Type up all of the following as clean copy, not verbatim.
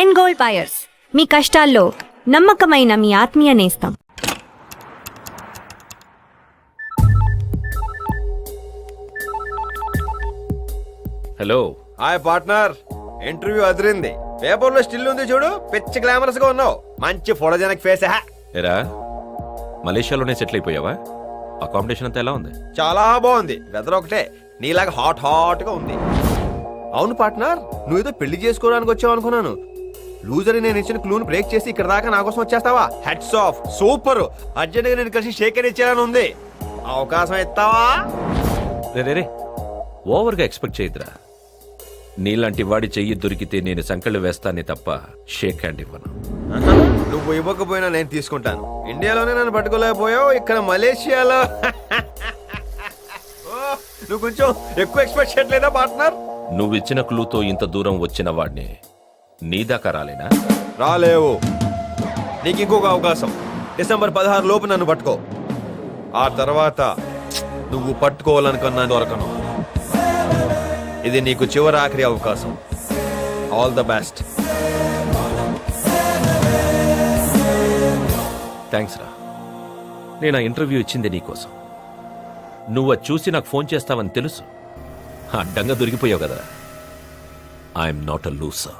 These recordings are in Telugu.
అండ్ గోల్డ్ బయర్స్, మీ కష్టాల్లో నమ్మకమైన మీ ఆత్మీయ నేస్తం. హలో. హాయ్ పార్ట్నర్, ఇంటర్వ్యూ అదిరింది. పేపర్ లో స్టిల్ ఉంది చూడు, పిచ్చి గ్లామరస్ గా ఉన్నావు. మంచి ఫోటోజెనిక్ ఫేస్. ఎరా మలేషియాలోనే సెటిల్ అయిపోయావా? అకామిడేషన్ అంతా ఎలా ఉంది? చాలా బాగుంది. వెదర్ ఒకటే నీలాగా హాట్ హాట్ గా ఉంది. అవును పార్ట్నర్, నువ్వేదో పెళ్లి చేసుకోవడానికి వచ్చావు అనుకున్నాను. లూజర్ నేను ఇచ్చిన క్లూని బ్రేక్ చేసి ఇక్కడ దాకా నా కోసం వచ్చేస్తావా? Hats off, super. అర్జెంట్ గా నేను కలిసి షేక్ ఇచ్చేయాలని ఉంది. అవకాశం ఇస్తావా? రే ఓవర్గా ఎక్స్పెక్ట్ చేయదురా. నీలాంటి వాడి చెయ్యి దొరికితే నేను సంకళ్ళు వేస్తానే తప్ప షేక్ హ్యాండ్ ఇవ్వను. నువ్వు ఇవ్వకపోయినా నేను తీసుకుంటాను. ఇండియాలోనే నన్ను పట్టుకోలేకపోయావు, ఇక్కడ మలేషియాలో నువ్వు కొంచెం ఎక్కువ ఎక్స్పెక్ట్ చేయట్లేదా పార్ట్నర్? నువ్వు ఇచ్చిన క్లూతో ఇంత దూరం వచ్చిన వాడిని నీ దాకా రాలేనా? రాలేవు. నీకు ఇంకొక అవకాశం. డిసెంబర్ 16 లోపు నన్ను పట్టుకో. ఆ తర్వాత నువ్వు పట్టుకోవాలనుకున్నా దొరకను. ఇది నీకు చివరి ఆఖరి అవకాశం. All the best. థ్యాంక్స్ రా. నేను ఆ ఇంటర్వ్యూ ఇచ్చింది నీకోసం. నువ్వు అది చూసి నాకు ఫోన్ చేస్తావని తెలుసు. అడ్డంగా దొరికిపోయావు కదా. I'm not a loser.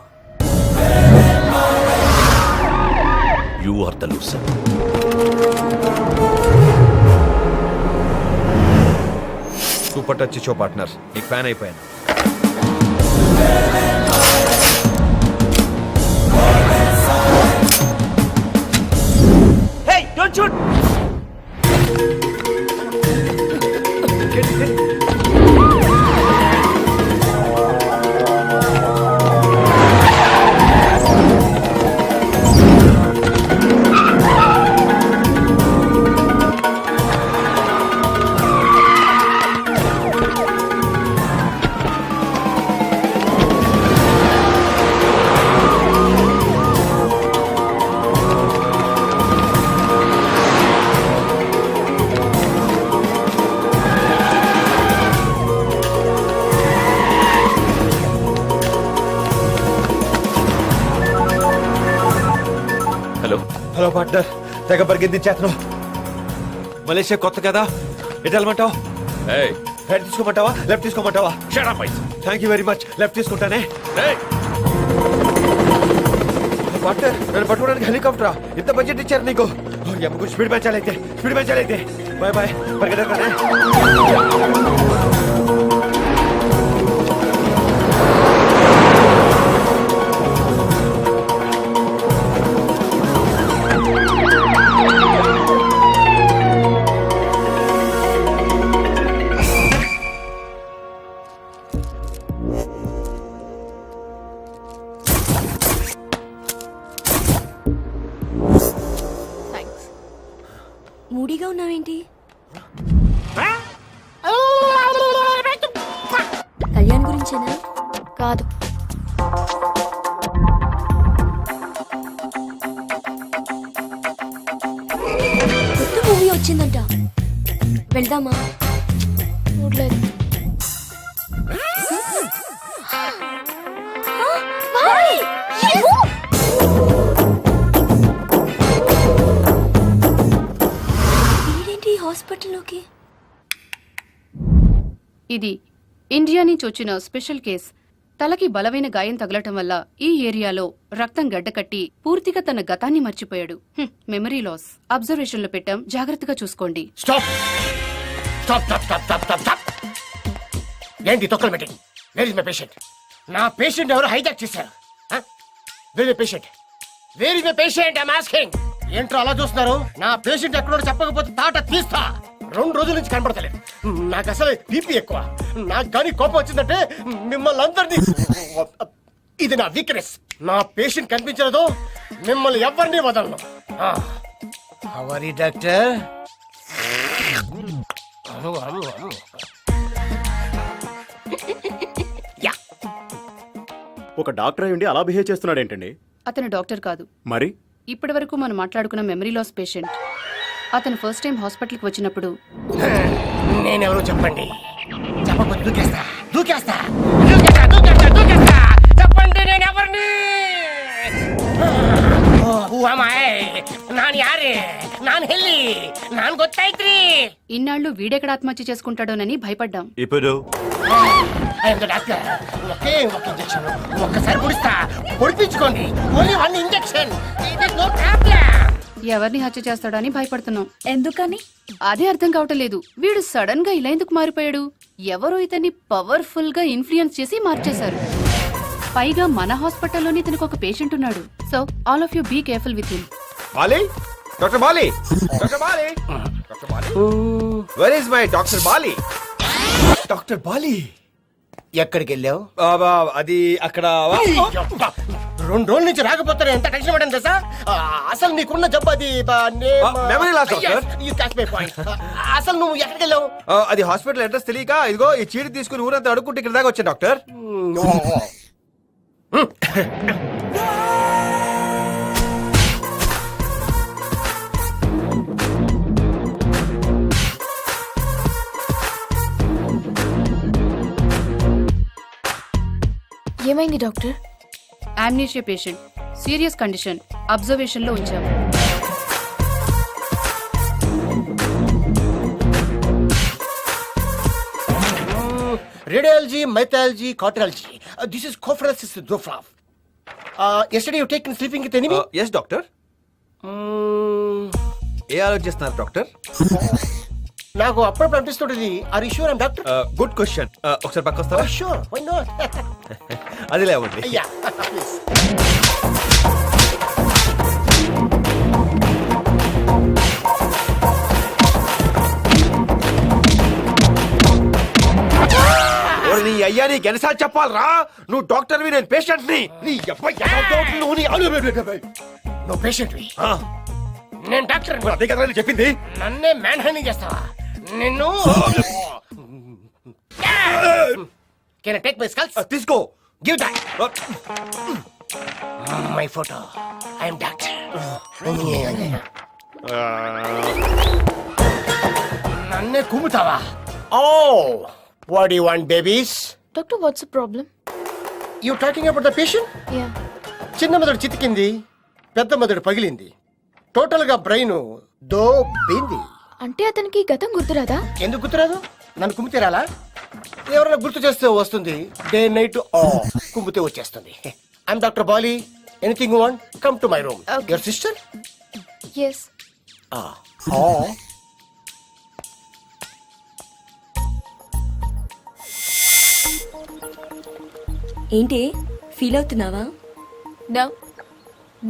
You are the loser. Super touch ఇచ్చో పార్ట్నర్. నీకు ఫ్యాన్ అయిపోయాను. Hey, don't shoot! Hello partner, తెగ పరిగెత్తించేస్తున్నావు. మలేషియా కొత్త కదా, ఎటు వెళ్ళమంటావు? రైట్ తీసుకోమంటావా, లెఫ్ట్ తీసుకోమంటావా? Thank you very much. Left తీసుకుంటానే. పార్ట్నర్, నన్ను పట్టుకోవడానికి హెలికాప్టరా? ఇంత బడ్జెట్ ఇచ్చారు నీకు? ఎప్పుడు స్పీడ్ పెంచాలైతే బాయ్ బాయ్. పరిగెత్తనే. మూడీగా ఉన్నావేంటి? కళ్యాణ్ గురించేనా? కాదు. కొత్త మూవీ వచ్చిందంట, వెళ్దామా? చూడలేదు. హాస్పిటల్లోకి. ఇది ఇండియా నుంచి వచ్చిన స్పెషల్ కేస్. తలకి బలమైన గాయం తగలటం వల్ల ఈ ఏరియాలో రక్తం గడ్డకట్టి పూర్తిగా తన గతాన్ని మర్చిపోయాడు. Memory loss. అబ్జర్వేషన్ లో పెట్టాం, జాగ్రత్తగా చూసుకోండి. ఏంటి తొక్కలు meeting? Wear is my patient? నా పేషెంట్ ఎవరు హైజాక్ చేశారు? Wear is my patient? I am asking. ఏంట్రా అలా చూస్తున్నారు? నా పేషెంట్ ఎక్కడో చెప్పకపోతే తాట తీస్తా. 2 రోజుల నుంచి కనపడతలేదు. నాకు అసలు బీపీ ఎక్కువ. నాకు కానీ కోపం వచ్చిందంటే మిమ్మల్ని అందరినీ. ఇది నా వీక్నెస్. నా పేషెంట్ కనిపించలేదు, మిమ్మల్ని ఎవరిని వదలను. హవరీ డాక్టర్? ఒక డాక్టర్ అయ్యుండి అలా బిహేవ్ చేస్తున్నాడు ఏంటండి? అతను డాక్టర్ కాదు. మరి ఇప్పటి వరకు మనం మాట్లాడుకున్న మెమరీ లాస్ పేషెంట్. అతను ఫస్ట్ టైం హాస్పిటల్కి వచ్చినప్పుడు నేనెవరో చెప్పండి. చెప్పకపోతే దూకేస్తా. చెప్పండి, నేను ఎవరిని? Who am I? ನಾನ್ ಯಾರೇ? ನಾನ್ ಎಲ್ಲಿ? ನಾನ್ ಗೊತ್ತಾಯ್ತ್ರಿ. ఇన్నాళ్ళు వీడెక్కడ ఆత్మహత్య చేసుకుంటాడోనని భయపడ్డాం. ఇప్పుడు I am the doctor. ఒకే ఒక ఇంజెక్షన్. ఒక్కసారి పొడిస్తా. పొడిపించుకోండి. Only one injection. It is no problem. ఎవరిని హత్య చేస్తాడని భయపడుతున్నాం. ఎందుకని? అదే అర్థం కావటం లేదు. వీడు సడన్ గా ఇలా ఎందుకు మారిపోయాడు? ఎవరో ఇతన్ని పవర్ఫుల్ గా ఇన్ఫ్లుయెన్స్ చేసి మార్చేశారు. పైగా మన హాస్పిటల్లోనే ఇతనికి ఒక పేషెంట్ ఉన్నాడు. So all of you be careful with him. Bali doctor Bali doctor Bali doctor Bali where is my doctor Bali doctor Bali ఎక్కడికి వెళ్ళావు? అది అక్కడ 2 రోజుల నుంచి రాకపోతారు. ఎంత టెన్షన్ పడింది తెలుసా? అసలు నీకున్న జబ్బు అది memory loss, doctor. అసలు నువ్వు ఎక్కడికి వెళ్ళావు? అది హాస్పిటల్ అడ్రస్ తెలియక ఇదిగో ఈ చీటి తీసుకుని ఊరంతా అడుక్కుంటే ఇక్కడ దాకా వచ్చాను డాక్టర్. ఏమైంది doctor? Amnesia patient, serious condition, observation లో ఉంచాం. Radiology, mythology, cardiology. This is conferences with Dofraf. Yesterday you taken sleeping with enemy? Yes doctor. ఏ ఆలోచిస్తున్నారు డాక్టర్? నాకు అప్పుడప్పుడు అనిపిస్తుంటది. Are you sure I'm doctor? Good question. ఒకసారి పక్క వస్తారా? Sure, why not? అది లేవండి. Yeah please. నీ అయ్యా నీకు ఎన్నిసార్లు చెప్పాలరా? నువ్వు డాక్టర్వి, నేను పేషెంట్ ని. నీ నువ్వు పేషెంట్ వి, నేను డాక్టర్. అదే కదా నేను చెప్పింది. నన్నే మ్యాన్ హ్యాండింగ్ చేస్తావా? నిన్ను can I take my skulls? తీసుకో. Give that. My photo. I am doctor. నన్నే కుమ్ముతావా? Oh what do you want babies? Doctor what's the problem? You talking about the patient? Yeah. చిన్న మెదడు చితికింది, పెద్ద మెదడు పగిలింది, టోటల్ గా బ్రెయిన్ దోబింది. అంటే అతనికి గతం గుర్తురాదా? ఎందుకు గుర్తురాదు? నన్ను కుమ్మితేరాలా? ఎవరైనా గుర్తు చేస్తే వస్తుంది. డే నైట్ కుమ్మితే వచ్చేస్తుంది. I'm doctor Bali. Anything you want, come to my room. Okay. Your sister? Yes. ఏంటి ఫీల్ అవుతున్నావా? No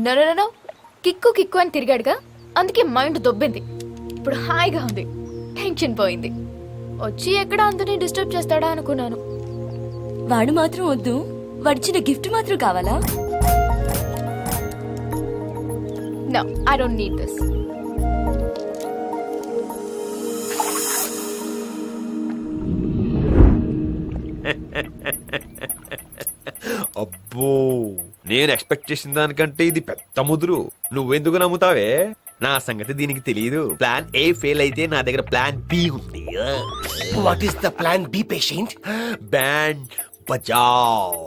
no no no. Kick kick అని తిరిగాడుగా, అందుకే మైండ్ దొబ్బింది. ఇప్పుడు హాయిగా ఉంది, టెన్షన్ పోయింది. వచ్చి ఎక్కడ అందరినీ డిస్టర్బ్ చేస్తాడా అనుకున్నాను. వాడు మాత్రం వద్దు, వాడిచ్చిన గిఫ్ట్ మాత్రం కావాలా? No, I don't need this. అబ్బో, నేను ఎక్స్పెక్ట్ చేసిన దానికంటే ఇది పెద్ద ముదురు. నువ్వెందుకు నమ్ముతావే? నా సంగతి దీనికి తెలియదు. ప్లాన్ ఏ ఫెయిల్ అయితే నా దగ్గర ప్లాన్ బి ఉంది. What is the plan B patient? Band Bajao.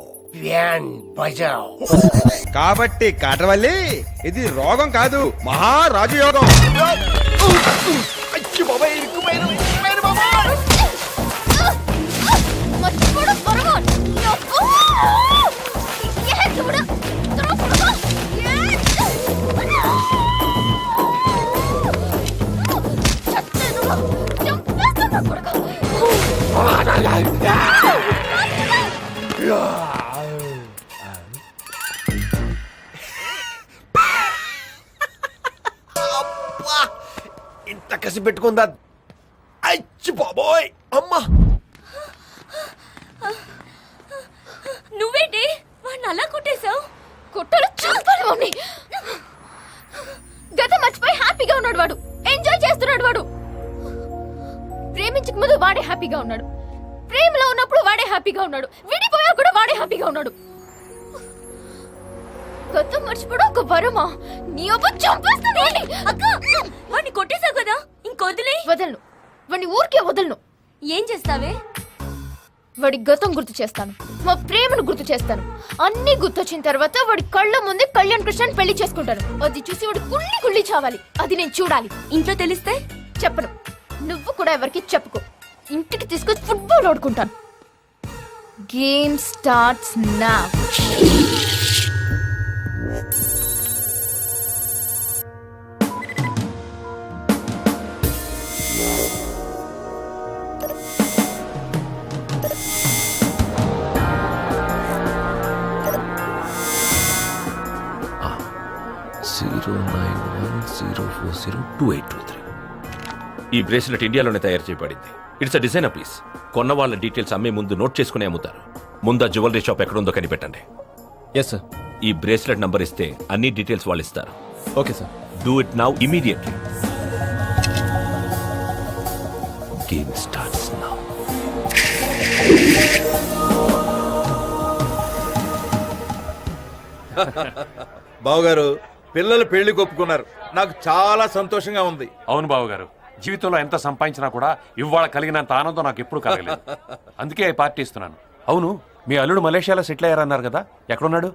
Van Bajao. కాబట్టి కాటవల్లి, ఇది రోగం కాదు, మహారాజయోగం. అయ్యో బాబాయ్, ఇరుక్కుపోయాను, ఇరుక్కుపోయాను బాబాయ్. అబ్బా, ఇంత కసి పెట్టుకుందా? అచ్చి బాబోయ్, అమ్మా. నువ్వేంటి వాడిని అలా కొట్టేశావు? కుట్టలు చంపాలి మమ్మీ. గతం మర్చిపోయి హ్యాపీగా ఉన్నాడు వాడు. ఎంజాయ్ చేస్తున్నాడు వాడు. ప్రేమించక ముందు వాడే హ్యాపీగా ఉన్నాడు, ప్రేమలో ఉన్నప్పుడు వాడే హ్యాపీగా ఉన్నాడు, విడిపోయా కూడా వాడే హ్యాపీగా ఉన్నాడు. గతం మర్చిపోవడం ఒక వరమా? నీ అబ్బ చంపేస్తాను. అక్క, వాడిని కొట్టేశావు కదా, ఇంకొదిలే. వదలను, వాడిని ఊరికే వదలను. ఏం చేస్తావే? వాడి గతం గుర్తు చేస్తాను, మా ప్రేమను గుర్తు చేస్తాను. అన్ని గుర్తొచ్చిన తర్వాత వాడి కళ్ళ ముందే కళ్యాణ్ కృష్ణన్ పెళ్లి చేసుకుంటాను. అది చూసి వాడు కుళ్ళి కుళ్ళి చావాలి. అది నేను చూడాలి. ఇంట్లో తెలిస్తే చెప్పను. నువ్వు కూడా ఎవరికి చెప్పుకో. ఇంటికి తీసుకొచ్చి ఫుట్బాల్ ఆడుకుంటాను. Game starts now. ఈ బ్రేస్లెట్ ఇండియాలోనే తయారు చేయబడింది. It's a designer piece. కొన్న వాళ్ళ డీటెయిల్స్ అమ్మే ముందు నోట్ చేసుకుని అమ్ముతారు. ముందు ఆ జ్యువెలరీ షాప్ ఎక్కడుందో కనిపెట్టండి. Yes sir. ఈ బ్రేస్లెట్ నంబర్ ఇస్తే అన్ని డీటెయిల్స్ వాళ్ళు ఇస్తారు. Okay sir. Do it now immediately. Game starts now. బావగారు పిల్లలు పెళ్లి ఒప్పుకున్నారు. నాకు చాలా సంతోషంగా ఉంది. అవును బాబు గారు, జీవితంలో ఎంత సంపాదించినా కూడా ఇవాళ కలిగినంత ఆనందం నాకు ఎప్పుడు కలగలేదు. అందుకే ఈ పార్టీ ఇస్తున్నాను. అవును, మీ అల్లుడు మలేషియాలో సెటిల్ అయ్యారన్నారు కదా, ఎక్కడున్నాడు?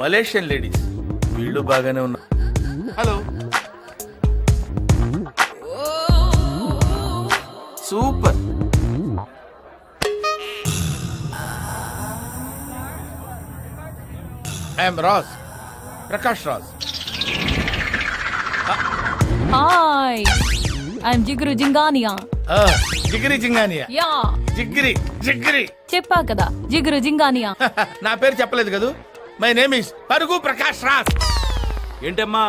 మలేషియన్ లేడీస్ వీళ్ళు బాగానే ఉన్నారు. Hello, super. I'm Raj, Prakash Raj. Hi, I'm జిగురు జింగానియా. జిగిరి జింగానియా. యా, జిగిరి జిగిరి చెప్పా కదా, జిగురు జింగానియా. నా పేరు చెప్పలేదు కదూ. మై నేమ్ ఇస్ పరుగు ప్రకాష్ రాజ్. ఏంటమ్మా,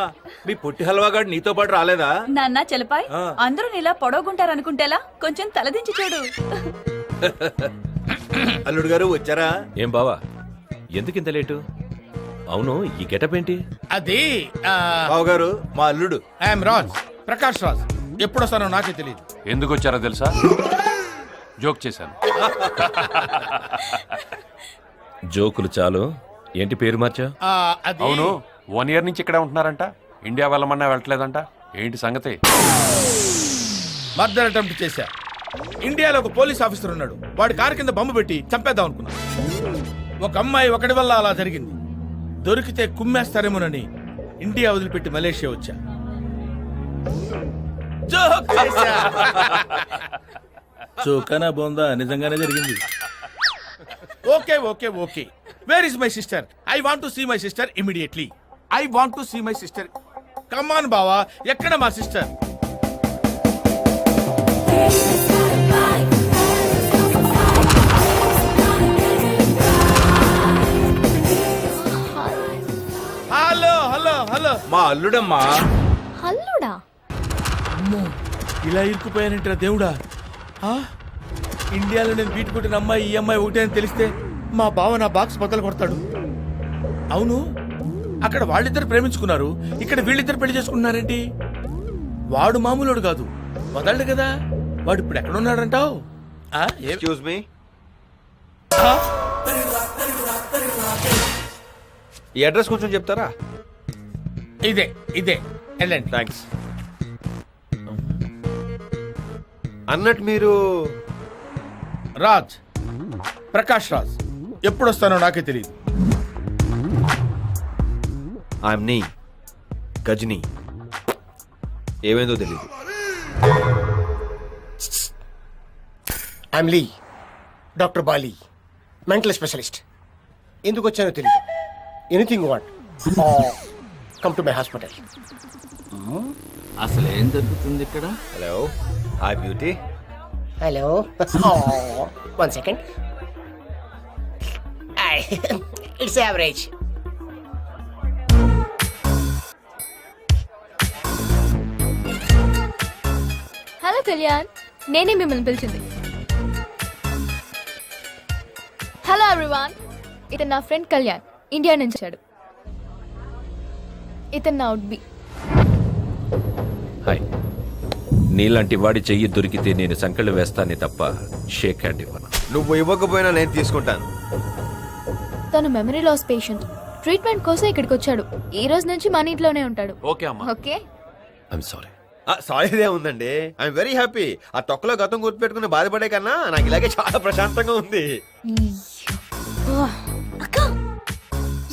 మీ పొట్టి హల్వాగాడు నీతో పాటు రాలేదా? నాన్న చలపాయ్, అందరూ నీలా పొడవుకుంటారనుకుంటేలా, కొంచెం తలదించి చూడు. అల్లుడు గారు వచ్చారా? ఏం బావా, ఎందుకింత లేటు? అవును, ఈ గెటప్ ఏంటి? అది బావగారు మా అల్లుడు. ఐఎమ్ రాజ్, ప్రకాష్ రాజ్. ఎప్పుడు వస్తానో నాకే తెలియదు. ఎందుకు వచ్చారో తెలుసా? జోక్ చేశాను. జోకులు చాలు, ఏంటి పేరు మార్చా? అవును, 1 year నుంచి ఇక్కడే ఉంటున్నారంట. ఇండియా వెళ్ళమన్నా వెళ్ళట్లేదంట. ఏంటి సంగతి? మర్డర్ అటెంప్ట్ చేశా. ఇండియాలో ఒక పోలీస్ ఆఫీసర్ ఉన్నాడు. వాడి కారు కింద బొమ్మ పెట్టి చంపేద్దాం అనుకున్నా. ఒక అమ్మాయి ఒకటి వల్ల అలా జరిగింది. దొరికితే కుమ్మేస్తారేమోనని ఇండియా వదిలిపెట్టి మలేషియా వచ్చా. చోకనా బోందా, నిజంగానే జరిగింది. Okay okay okay. Where is my sister? I want to see my sister immediately. I want to see my sister. Come on బావా, ఎక్కడ మా సిస్టర్? హలో హలో హలో, మా అల్లుడమ్మా. హల్లుడా? ఇలా ఇరుక్కుపోయానంటారా దేవుడా? ఇండియాలో నేను బీట్ కొట్టిన అమ్మాయి ఈ అమ్మాయి ఒకటే అని తెలిస్తే మా బావ నా బాక్స్ బద్దలు కొడతాడు. అవును, అక్కడ వాళ్ళిద్దరు ప్రేమించుకున్నారు, ఇక్కడ వీళ్ళిద్దరు పెళ్లి చేసుకున్నారేంటి? వాడు మామూలుడు కాదు, వదలడు కదా. వాడు ఇప్పుడు ఎక్కడున్నాడంటావు? ఎక్స్క్యూజ్ మీ, ఈ అడ్రస్ కొంచెం చెప్తారా? ఇదే ఇదే, వెళ్ళండి. థ్యాంక్స్. అన్నట్టు మీరు రాజ్, ప్రకాష్ రాజ్. ఎప్పుడు వస్తానో నాకే తెలియదు. ఐఎమ్ నీ గజనీ. ఏమైందో తెలియదు. ఐఎమ్ లీ, డాక్టర్ బాలీ, మెంటల్ స్పెషలిస్ట్. ఎందుకు వచ్చానో తెలియదు. Anything what, come to my hospital. అసలు ఏం జరుగుతుంది ఇక్కడ? Hello, hi beauty. Hello, 1 second. It's average. Hello Kalyan, నేనే మిమ్మల్ని పిలిచింది. హలో ఎవ్రీవన్, ఇతను నా ఫ్రెండ్ కళ్యాణ్, ఇండియా నుంచి వచ్చాడు. ఇతను నా వుడ్ బి. హాయ్. నీలాంటి వాడి చెయ్యి దొరికితే నేను సంకళ్ళు వేస్తానే తప్ప షేక్ హ్యాండ్ ఇవ్వను. నువ్వు ఇవ్వకపోయినా నేను తీసుకుంటాను. తను మెమరీ లాస్ పేషెంట్. ట్రీట్మెంట్ కోసం ఇక్కడికి వచ్చాడు. ఈ రోజు నుంచి మన ఇంట్లోనే ఉంటాడు. ఓకే అమ్మా. ఓకే. I'm sorry. సారీదే ఉందండి. I'm very happy. ఆ తొక్కలో గతం గుర్తుపెట్టుకుని బాధపడే కన్నా నాకు ఇలాగే చాలా ప్రశాంతంగా ఉంది. అక్క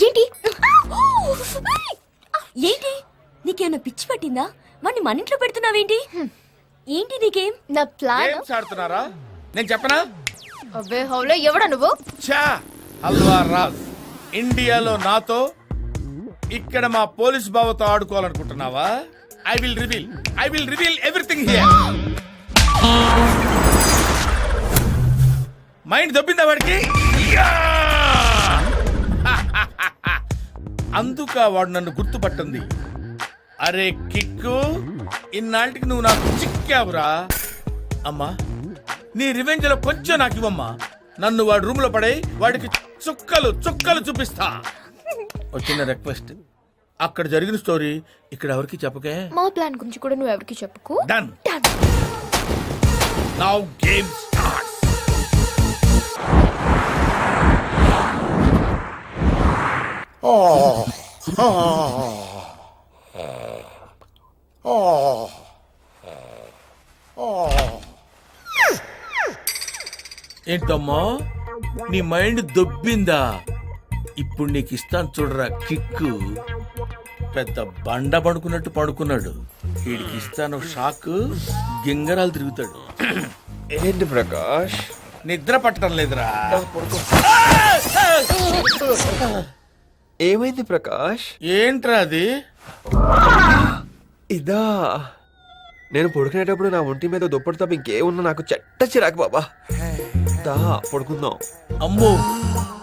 ఏంటి ఏంటి నీకేమైనా పిచ్చి పట్టిందా? వాడిని మన ఇంట్లో పెడుతున్నావేంటి? ఏంటి నీకేం? నా ప్లాన్. గేమ్స్ ఆడుతున్నారా? నేను చెప్పనా? అబ్బే హౌలే, ఎవడా నువ్వు? చా హల్వా రాజ్, ఇండియాలో నాతో, ఇక్కడ మా పోలీస్ బావతో ఆడుకోవాలనుకుంటున్నావా? I will reveal everything here. Mind దొబ్బిందా వాడికి? అందుక వాడు నన్ను గుర్తుపట్టింది. అరే కిక్కు, ఇన్నాళ్ళకి నువ్వు నాకు చిక్కావురా. అమ్మా, నీ రివెంజ్ లో కొంచెం నాకు ఇవ్వమ్మా. నన్ను వాడి రూమ్ లో పడే వాడికి చుక్కలు చుక్కలు చూపిస్తా. వచ్చిన రిక్వెస్ట్, అక్కడ జరిగిన స్టోరీ ఇక్కడ ఎవరికి చెప్పకే. మా ప్లాన్ గురించి కూడా నువ్వు ఎవరికి చెప్పుకో. డన్. Now game starts. ఏంటమ్మా, నీ మైండ్ దొబ్బిందా? ఇప్పుడు నీకు ఇస్తాను చూడరా కిక్కు. పెద్ద బండ పడుకున్నట్టు పడుకున్నాడు. వీడికి ఇస్తాను షాక్, గింగరాలు తిరుగుతాడు. ఏంటి ప్రకాష్, నిద్ర పట్టడం లేదురా. ఏమైంది ప్రకాష్? ఏంట్రా అది? ఇదా, నేను పడుకునేటప్పుడు నా ఒంటి మీద దుప్పటి తప్ప ఇంకేమున్నా నాకు చెట్ట చిరాకు బాబా. దా పడుకుందాం. అమ్మో,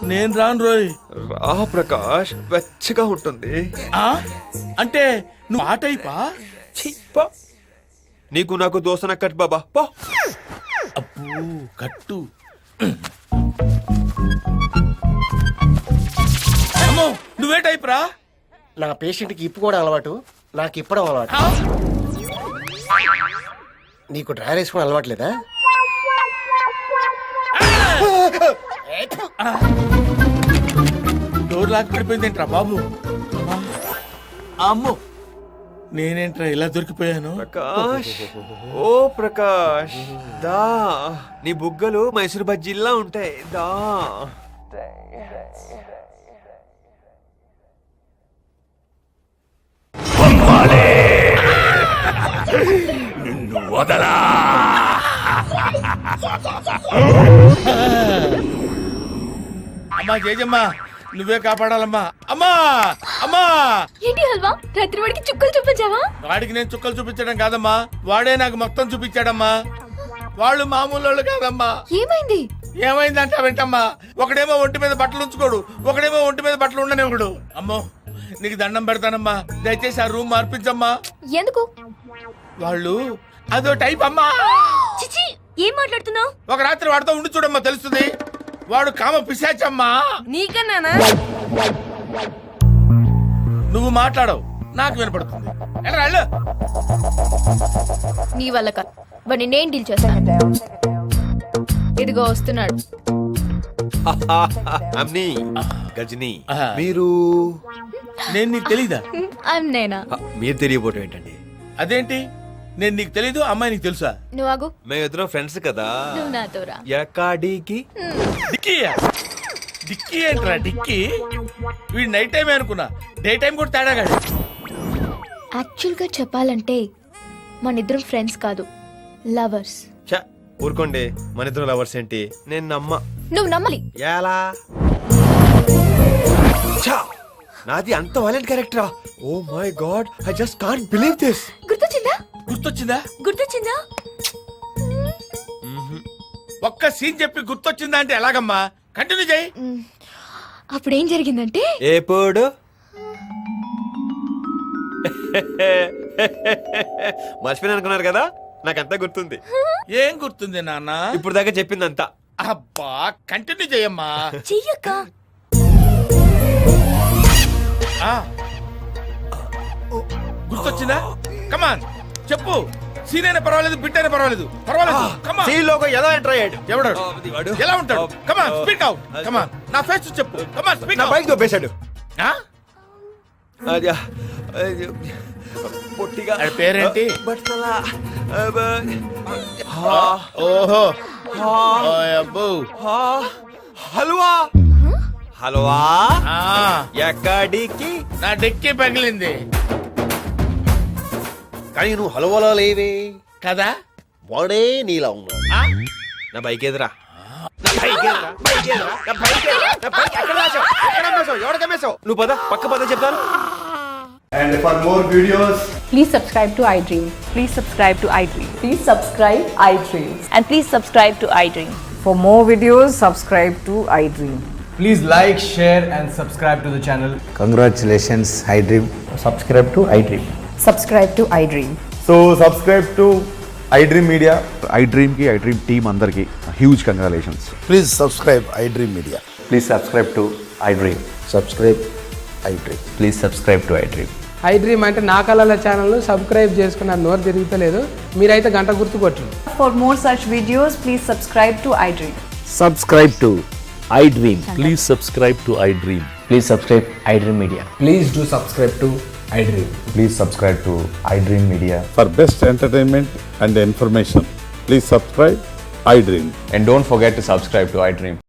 నేను రాను రోయ్. రా ప్రకాష్, వెచ్చగా ఉంటుంది. ఆ? అంటే నువ్వు ఆ టైపా? ఛీ, పో. నీకు నాకు దోసన కట్ బాబా, పో. అబ్బో కట్టు. అమ్మో, నువ్వే టైప్ రా? నా పేషెంట్కి ఇప్పుకోవడం అలవాటు, నాకు ఇప్పడం అలవాటు. ఆ? నీకు డ్రైవర్ వేసుకోవడం అలవాట్లేదా? డోర్ లాక్ పడిపోయిందేంట్రా బాబు? అమ్మో, నేనేంట్రా ఇలా దొరికిపోయాను? ప్రకాష్, ఓ ప్రకాష్, దా. నీ బుగ్గలు మైసూర్ బజ్జీల్లా ఉంటాయి. దా. అమ్మా జేజమ్మా, నువ్వే కాపాడాలమ్మా. అమ్మా అమ్మా. ఏంటి హల్వా, రాత్రి వాడికి చుక్కలు చూపించావా? వాడికి నేను చుక్కలు చూపించడం కాదమ్మా, వాడే నాకు మొత్తం చూపించాడమ్మా. వాళ్ళు మామూలు వాళ్ళు కాదమ్మా. ఏమైంది? ఏమైందంటే వింటమ్మా, ఒకడేమో ఒంటి మీద బట్టలు ఉంచుకోడు, ఒకడేమో ఒంటి మీద బట్టలు ఉండనివ్వడు. అమ్మో, నీకు దండం పెడతానమ్మా, దయచేసి ఆ రూమ్ మార్పించమ్మా. ఎందుకు? వాళ్ళు అదో టైప్ అమ్మా. చిచి, ఏం మాట్లాడుతున్నావు? ఒక రాత్రి వాడితో ఉండి చూడమ్మా, తెలుస్తుంది. వాడు కామ పిశాచమ్మా. నీకన్నానా? నువ్వు మాట్లాడవు, నాకు వినపడుతుంది. ఎలా వెళ్ళు. నీ వల్ల కాదు, వాడిని నేను డీల్ చేస్తాను. ఇదిగో వస్తున్నాడు. అమ్ని, గజని, ఆహా. మీరు నేను నీకు తెలీదా? నేనా? మీరు తెలియబోవటం ఏంటండి? అదేంటి, నేను నీకు తెలీదు, అమ్మాయి నీకు తెలుసా? నువ్వు ఆగు. మేము ఇద్దరం ఫ్రెండ్స్ కదా. నువ్వు నాతో రా. ఎక్కడికి? డిక్కీయా? డిక్కీ ఏంట్రా డిక్కీ? వీడు నైట్ టైమే అనుకున్నా, డే టైం కూడా తేడాగాడు. యాక్చువల్ గా చెప్పాలంటే మన ఇద్దరం ఫ్రెండ్స్ కాదు, లవర్స్. ఛ, ఊరుకోండి, మన ఇద్దరం లవర్స్ ఏంటి? నేను నమ్మ. నువ్వు నమ్మాలి. ఎలా? ఛ, నాది అంత వైలెంట్ క్యారెక్టరా? Oh my god, I just can't believe this. గుర్తొచ్చిందా? గుర్తొచ్చిందా? గుర్తొచ్చిందా? ఒక్క సీన్ చెప్పి గుర్తొచ్చిందా అంటే ఎలాగమ్మా? కంటిన్యూ చేయి. అప్పుడు ఏం జరిగిందంటే, ఎప్పుడు? మర్చిపోయిన అనుకున్నారు కదా, నాకంతా గుర్తుంది. ఏం గుర్తుంది నాన్న? ఇప్పుడు దాకా చెప్పిందంతా. అబ్బా, కంటిన్యూ చేయమ్మా. చెయ్యక్క. ఆ. గుర్తొచ్చిందా? కమాన్ చెప్పు. సీన్ అయినా పర్వాలేదు, బిట్ అయినా పర్వాలేదు, పర్వాలేదు. కమాన్. సీలోకి ఎలా ఎంటర్ అయ్యాడు? ఎవడు? వాడు. ఎలా ఉంటాడు? Come on speak out. కమాన్, నా ఫేస్ చెప్పు. కమాన్ స్పీక్ నా అవుట్. బైక్ దొబ్బేశాడు. ఆ? అదే, అదే, పొట్టిగా ఆడి పేరేంటి? బట్టల ఓహో ఓయ్ అబ్బో. హల్వా హల్వా ఆ, ఎక్కడికి? నా డిక్కి పగిలింది కానీ నువ్వు హల్వాలో లేవే కదా. వాడే నీలా ఉన్నాడు. ఆ? నా బైక్ ఎదురా, నా బైక్ ఎదురా, బైక్ ఎదురా, నా బైక్ ఎదురా, నా బైక్ ఎక్కడ దాచావు? ఎక్కడ అమ్మేశావు? ఎవరికి అమ్మేశావు? నువ్వు పద, పక్క పద చెప్తాను. And for more videos, please subscribe to I dream. Please subscribe to iDream. Please subscribe iDream. And please subscribe to iDream. For more videos, subscribe to iDream. please like, share, and subscribe to the channel. Congratulations, iDream. Subscribe to iDream. Subscribe to iDream. So subscribe to iDream Media. iDream కి iDream టీమ్ అందరికి huge congratulations. Please subscribe iDream Media. Please subscribe to iDream. Subscribe iDream. Please subscribe to iDream. iDream అంటే నా కళల ఛానల్ సబ్స్క్రైబ్ చేసుకున్న నోరు తిరుగుతలేదు. మీరైతే గంట గుర్తు కొట్టండి. For more such videos, please subscribe to iDream. Subscribe to iDream. Please subscribe to iDream. Please subscribe iDream Media. Please do subscribe to iDream. Please subscribe to iDream Media. For best entertainment and information, please subscribe iDream. And don't forget to subscribe to iDream.